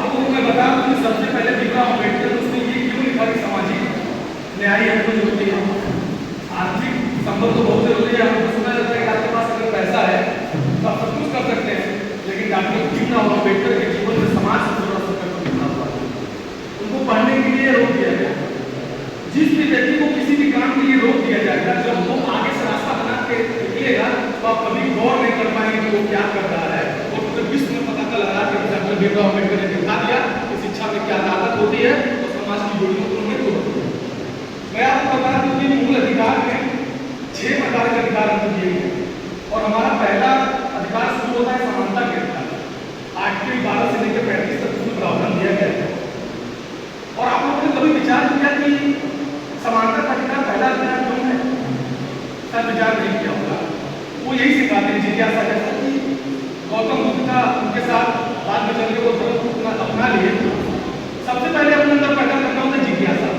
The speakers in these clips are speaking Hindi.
आपको मैं बता दूं कि सबसे पहले भीमराव अम्बेडकर उसने ये क्यों लिखा कि सामाजिक न्याय हमको जरूरी है। आर्थिक संबंध तो बहुत जरूरी है। हमको सुना जाता है कि आपके पास अगर पैसा है तो आप सब कुछ कर सकते हैं, लेकिन डॉक्टर भीमराव अम्बेडकर के जीवन में समाज से जुड़ा संकट लिखा हुआ है। उनको पढ़ने के लिए रोक दिया गया। जिस भी व्यक्ति को किसी भी काम के लिए रोक दिया जाएगा, जब वो आगे से रास्ता बना के निकलेगा तो आप कभी गौर नहीं कर पाएंगे कि वो क्या कर रहा है। और पूरे विश्व में पता लगा कि डॉक्टर भीमराव अम्बेडकर ने दिखा दिया कि शिक्षा में क्या ताकत होती है और समाज की जोड़ियों को उन्होंने तोड़ दिया। मैं आपको बता दूं कि मूल अधिकार में 6 प्रकार के अधिकार हमको दिए गए और हमारा पहला अधिकार शुरू होता है समानता के अधिकार। आर्टिकल 12 से लेकर 35 तक उसमें प्रावधान दिया गया है। और आप लोगों ने कभी विचार किया कि समानता का अधिकार पहला अधिकार क्यों है? शायद विचार नहीं किया होगा। वो यही सिखाते हैं जिज्ञासा, जैसा कि गौतम बुद्ध का उनके साथ बाद में चलकर वो धर्म अपना लिए। सबसे पहले अपने अंदर पैदा करना होता है जिज्ञासा।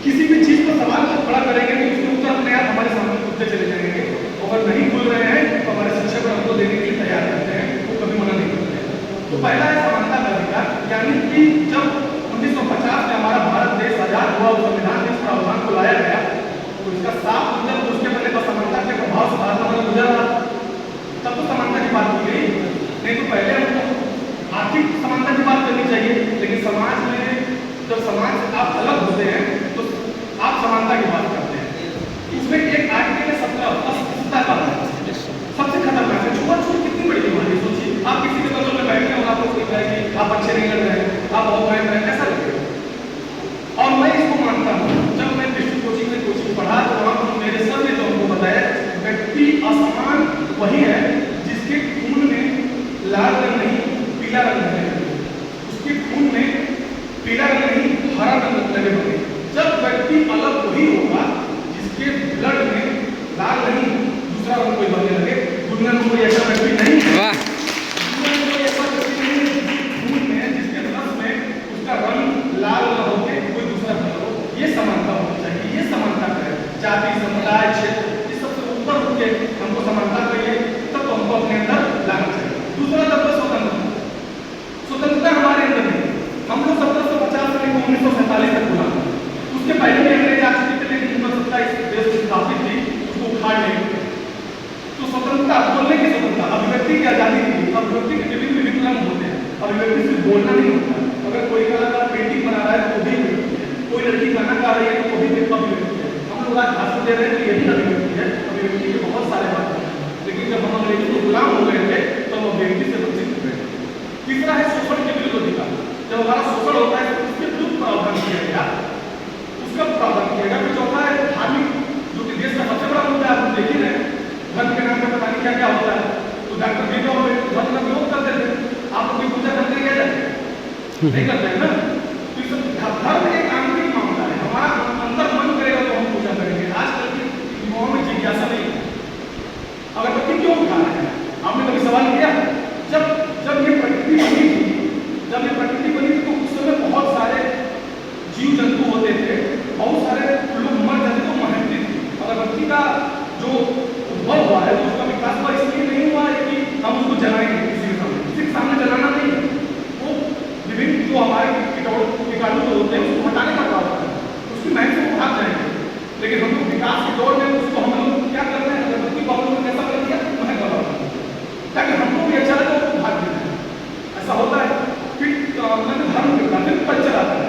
किसी भी चीज पर सवाल को खड़ा करेंगे तो उसके उत्तर अपने आप हमारे सामने खुलते चले जाएंगे। अगर नहीं खुल रहे हैं तो हमारे शिक्षक हमको देने के लिए तैयार करते हैं, वो कभी मना नहीं करते हैं। तो पहला है समानता का अधिकार, यानी कि जब 1950 में हमारा भारत देश आजाद हुआ, उस संविधान में इस प्रावधान को लाया गया तो इसका साफ मतलब उसके पहले तो समानता के प्रभाव से भारत हमारा गुजर रहा, तब तो समानता की बात की गई। नहीं तो पहले हमको आर्थिक समानता की बात करनी चाहिए। लेकिन समाज में जब समाज से आप अलग होते हैं तो आप समानता की बात करते हैं। इसमें एक आर्टिकल 17 अस्पृश्यता का सबसे खतरनाक है। छुआछूत कितनी बड़ी बीमारी, सोचिए आप किसी के बगल में बैठे हो, आपको कोई कहे कि आप अच्छे नहीं लग रहे हैं, आप बहुत मेहनत रहे, कैसा लगेगा? और मैं इसको मानता हूँ, जब मैं डिस्ट्रिक्ट कोचिंग में कोचिंग पढ़ा तो वहाँ पर मेरे सर ने जो हमको बताया, व्यक्ति असमान वही है जिसके खून में लाल रंग नहीं पीला रंग लगे, उसके खून में पीला रंग नहीं हरा रंग लगे होंगे। जब व्यक्ति अलग वही होगा जिसके ब्लड में लाल नहीं दूसरा रंग कोई बनने लगे। दुनिया में कोई ऐसा व्यक्ति नहीं है, दुनिया में कोई ऐसा व्यक्ति नहीं है जिसके खून में, जिसके रस में उसका रंग लाल न होके कोई दूसरा कलर हो। ये समानता होनी चाहिए, ये समानता है। जाति, समुदाय, क्षेत्र, इस सबसे ऊपर उठ के हमको समानता चाहिए, तब तो हमको अपने अंदर लाना चाहिए। दूसरा तत्व स्वतंत्रता। स्वतंत्रता हमारे अंदर नहीं। हम लोग 1750 से लेकर 1947 तक बोला, उसके पहले भी अंग्रेज आ चुके थे, लेकिन उनका सत्ता इस देश में स्थापित थी, उसको उखाड़ नहीं। तो स्वतंत्रता, बोलने की स्वतंत्रता, अभिव्यक्ति की आजादी थी। अभिव्यक्ति के विभिन्न रंग होते हैं। अभिव्यक्ति सिर्फ बोलना नहीं होता। अगर कोई कलाकार पेंटिंग बना रहा है तो भी अभिव्यक्ति है, कोई लड़की गाना गा रही है तो भी अभिव्यक्ति है। हम लोग आज भाषण दे रहे हैं तो यही अभिव्यक्ति है। अभिव्यक्ति के बहुत सारे बात हैं, लेकिन जब हम अंग्रेजी के गुलाम हो गए थे तो हम अभिव्यक्ति से वंचित हो गए। तीसरा है शोषण के विरुद्ध अधिकार। जब हमारा शोषण होता है तो उसके विरुद्ध प्रावधान किया गया, उसका प्रावधान किया गया। फिर चौथा है धार्मिक, जो कि देश का सबसे बड़ा मुद्दा है। आप देखिए ना, धर्म के नाम पर पता नहीं क्या क्या होता है। तो डॉक्टर भीमराव अम्बेडकर धर्म का विरोध करते थे। आप लोग की पूजा करते क्या जाते नहीं करते हैं ना। तो इस धर्म एक आंतरिक मामला है, हमारा अंदर मन करेगा तो हम पूजा करेंगे। आजकल के युवाओं में जिज्ञासा नहीं है। अगरबत्ती क्यों उठा रहे हैं? आपने कभी सवाल किया? जब ये प्रकृति बनी थी, जब ये प्रकृति बनी थी तो उस समय बहुत सारे जीव जंतु होते थे, बहुत सारे लोग मर जाते तो महकते थे। अगरबत्ती का जो उद्भव हुआ है, उसका विकास हुआ इसलिए नहीं हुआ है कि हम उसको जलाएंगे किसी के सामने जलाना नहीं है। वो विभिन्न जो हमारे कीटाणु जो होते हैं उसको हटाने का प्रावधान है, उसकी महक से वो भाग जाएंगे। लेकिन हम लोग विकास के दौर में उसको हम लोग क्या कर रहे हैं, अगरबत्ती को हम लोग कैसा कर दिया, महक वाला, ताकि हमको भी अच्छा लगे उसको भाग देते हैं। ऐसा होता है। फिर धर्म के बाद कल्चर आता है।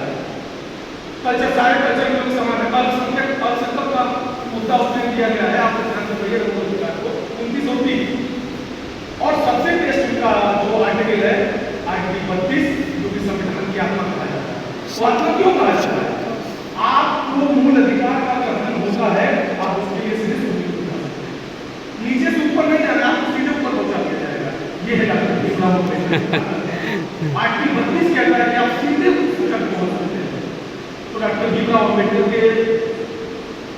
कल्चर, सारे कल्चर में समान है। अल्पसंख्यक का मुद्दा उसमें दिया गया है, आप ध्यान रखिए को 2930। और सबसे बेस्ट उनका जो आर्टिकल है आर्टिकल 32, जो कि संविधान की आत्मा कहा जाता है। वो आत्मा क्यों कहा जाता है? आपको मूल अधिकार का ग्रहण होता है, आप उसके लिए सीधे नीचे से ऊपर नहीं जाना, आपको सीधे ऊपर पहुंचा दिया जाएगा। ये है डॉक्टर भीमराव अम्बेडकर। आर्टिकल 32 कहता है कि आप सीधे ऊपर पहुंच सकते हैं। तो डॉक्टर भीमराव अम्बेडकर के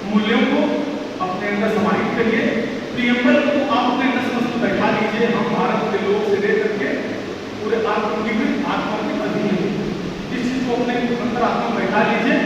मूल्यों को अपने अंदर समाहित करिए। प्रियम्बल को आप अपने अंदर समझ बैठा लीजिए। हम भारत के लोग से लेकर के पूरे आत्मा के अधीन, इस चीज को अपने अंदर आत्मा बैठा लीजिए।